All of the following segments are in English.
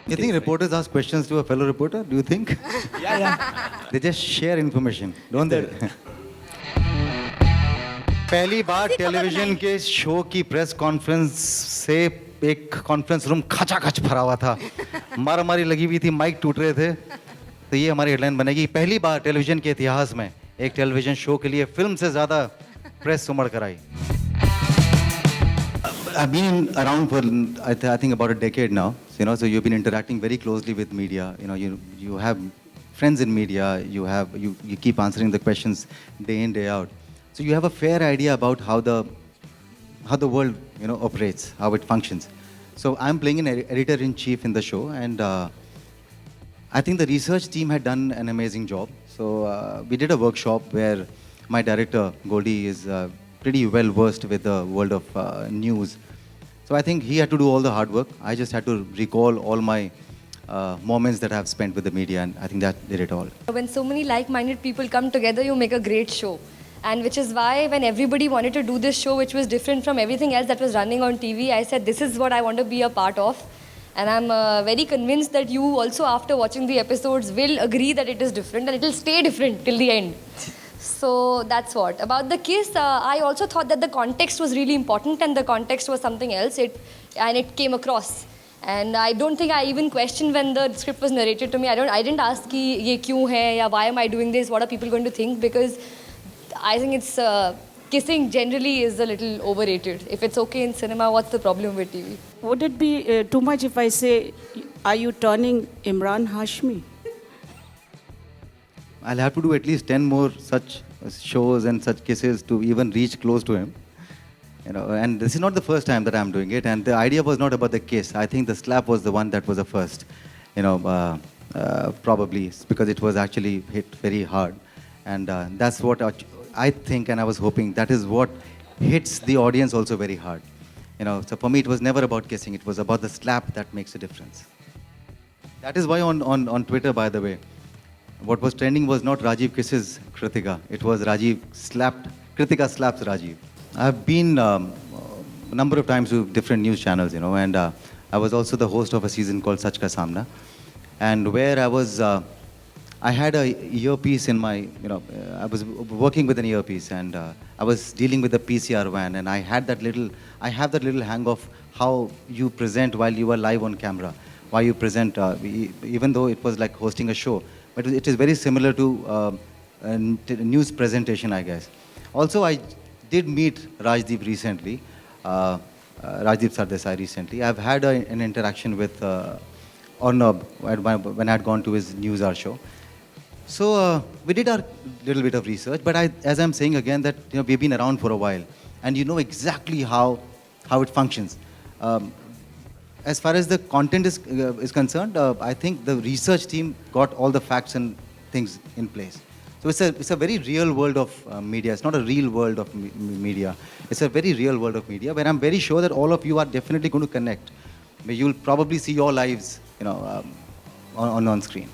You think reporters ask questions to a fellow reporter? Do you think? Yeah. They just share information, don't they? पहली बार television के show की press conference से एक conference room खचाखच भरा हुआ था, मारामारी लगी हुई थी, माइक टूट रहे थे. तो ये हमारी हेडलाइन बनेगी, पहली बार टेलीविजन के इतिहास में एक टेलीविजन शो के लिए फिल्म से ज़्यादा प्रेस उमड़ कर आई. I've been around for I think about a decade now, so you've been interacting very closely with media. You have friends in media. You keep answering the questions day in, day out. So you have a fair idea about how the world operates, how it functions. So I'm playing an editor-in-chief in the show, and I think the research team had done an amazing job. So we did a workshop where my director Goldie is pretty well versed with the world of news. So I think he had to do all the hard work. I just had to recall all my moments that I have spent with the media, and I think that did it all. When so many like-minded people come together, you make a great show. And which is why when everybody wanted to do this show, which was different from everything else that was running on TV, I said, this is what I want to be a part of. And I'm very convinced that you also, after watching the episodes, will agree that it is different and it will stay different till the end. So that's what. About the kiss, I also thought that the context was really important, and the context was something else. It came across. And I don't think I even questioned when the script was narrated to me. I didn't ask ki ye kyun hai, ya why am I doing this, what are people going to think, because I think it's kissing generally is a little overrated. If it's okay in cinema, what's the problem with TV? Would it be too much if I say, are you turning Imran Hashmi? I'll have to do at least 10 more such shows and such kisses to even reach close to him. And this is not the first time that I'm doing it. And the idea was not about the kiss. I think the slap was the one that was the first. Probably because it was actually hit very hard. And that's what I think, and I was hoping that is what hits the audience also very hard. So for me, it was never about kissing. It was about the slap that makes a difference. That is why on Twitter, by the way, what was trending was not Rajeev kisses Kritika. It was Kritika slaps Rajeev. I've been a number of times to different news channels, and I was also the host of a season called Sach Ka Samna, and where I had a earpiece in my, I was working with an earpiece, and I was dealing with the PCR van, and I have that little hang of how you present while you are live on camera, why you present, even though it was like hosting a show. But it is very similar to a news presentation, I guess. Also, I did meet Rajdeep recently, Rajdeep Sardesai recently. I've had an interaction with Arnab when I had gone to his News Hour show. So we did our little bit of research, but as I'm saying again, that we've been around for a while, and you know exactly how it functions. As far as the content is concerned, I think the research team got all the facts and things in place. So it's a very real world of media. It's not a real world of media. It's a very real world of media where I'm very sure that all of you are definitely going to connect. You'll probably see your lives, on screen.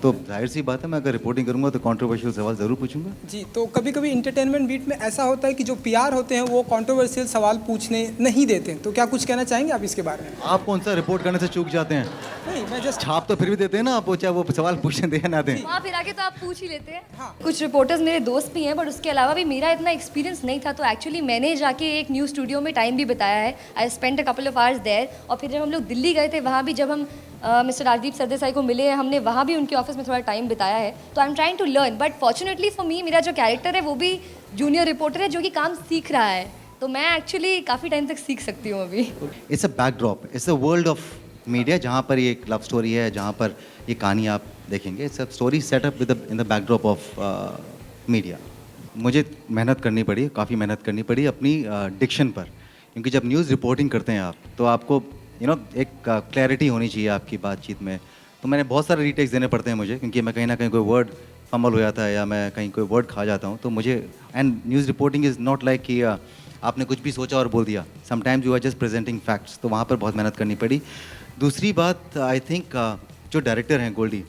तो जाहिर सी बात है, मैं अगर reporting करूंगा तो controversial सवाल जरूर पूछूंगा जी. तो कभी कभी इंटरटेनमेंट बीट में ऐसा होता है कि जो पीआर होते हैं वो कंट्रोवर्शियल सवाल पूछने नहीं देते, तो क्या कुछ कहना चाहेंगे आप इसके बारे में? आप कौन सा रिपोर्ट करने से चूक जाते हैं? नहीं, मैं जस्ट छाप तो फिर भी देते हैं ना आप, चाहे वो सवाल पूछने दें या ना दें. वहाँ फिर आके तो आप पूछ ही लेते हैं. हाँ. कुछ रिपोर्टर्स मेरे दोस्त भी हैं, बट उसके अलावा भी मेरा इतना एक्सपीरियंस नहीं था. तो एक्चुअली मैंने जाके एक न्यूज़ स्टूडियो में टाइम भी बताया है. I spend a couple of hours there. और फिर जब हम लोग दिल्ली गए थे, वहाँ भी जब हम मिस्टर राजदीप सरदेसाई को मिले, हमने वहाँ भी उनके ऑफिस में थोड़ा टाइम बिताया है. तो I am trying to learn, but fortunately for me मेरा जो कैरेक्टर है वो भी जूनियर रिपोर्टर है जो कि काम सीख रहा है. तो मैं एक्चुअली काफ़ी टाइम तक सीख सकती हूँ अभी. It's a backdrop, it's a world of media जहाँ पर ये एक लव स्टोरी है, जहाँ पर ये कहानी आप देखेंगे. It's a story setup with in the backdrop of media. मुझे मेहनत करनी पड़ी, काफ़ी मेहनत करनी पड़ी अपनी डिक्शन पर, क्योंकि जब न्यूज़ रिपोर्टिंग करते हैं आप तो आपको एक क्लैरिटी होनी चाहिए आपकी बातचीत में. तो मैंने बहुत सारे रीटेक्स देने पड़ते हैं मुझे, क्योंकि मैं कहीं ना कहीं कोई वर्ड फंबल हो जाता है या मैं कहीं कोई वर्ड खा जाता हूँ. तो मुझे, and news reporting is not like कि आपने कुछ भी सोचा और बोल दिया. Sometimes you are just presenting facts. तो वहाँ पर बहुत मेहनत करनी पड़ी. दूसरी बात, आई थिंक जो डायरेक्टर हैं गोल्डी,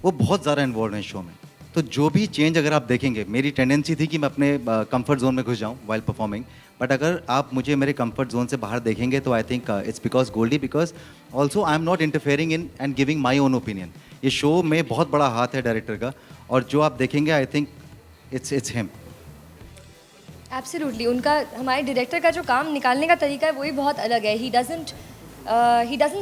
वो बहुत ज़्यादा इन्वॉल्व हैं शो में. तो तो जो भी चेंज अगर आप देखेंगे, मेरी टेंडेंसी थी कि मैं अपने कंफर्ट जोन में घुस जाऊं वाइल परफॉर्मिंग, बट अगर आप मुझे मेरे कंफर्ट जोन से बाहर देखेंगे तो I think it's because Goldie, because also I am not interfering in and giving my own opinion. ये शो में बहुत बड़ा हाथ है डायरेक्टर का, और जो आप देखेंगे आई थिंक इट्स हिम. एब्सोल्युटली, उनका हमारे डायरेक्टर का जो काम निकालने का तरीका है वही बहुत अलग है. He doesn't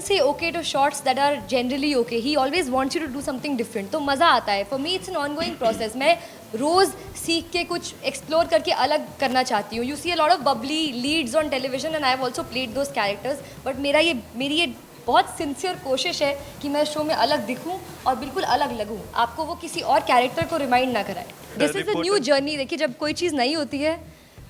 say okay to shots that are generally okay. He always wants you to do something different. तो मज़ा आता है. For me it's an ongoing process. मैं रोज़ सीख के कुछ एक्सप्लोर करके अलग करना चाहती हूँ. You see a lot of bubbly leads on television and I have also played those characters, but मेरी ये बहुत सिंसियर कोशिश है कि मैं शो में अलग दिखूं और बिल्कुल अलग लगूं. आपको वो किसी और कैरेक्टर को रिमाइंड ना कराए. This is a new journey. देखिए, जब कोई चीज़ नई होती है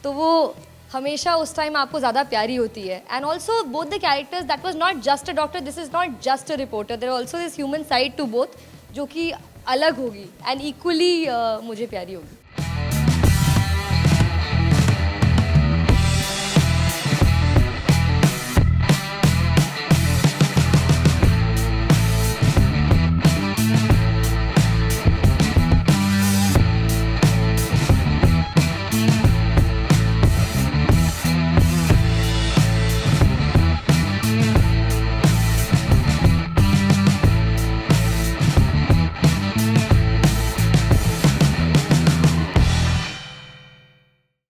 तो वो हमेशा उस टाइम आपको ज़्यादा प्यारी होती है. And also both the characters, that was not just a doctor, this is not just a reporter. There also this human side to both, जो कि अलग होगी एंड इक्वली मुझे प्यारी होगी.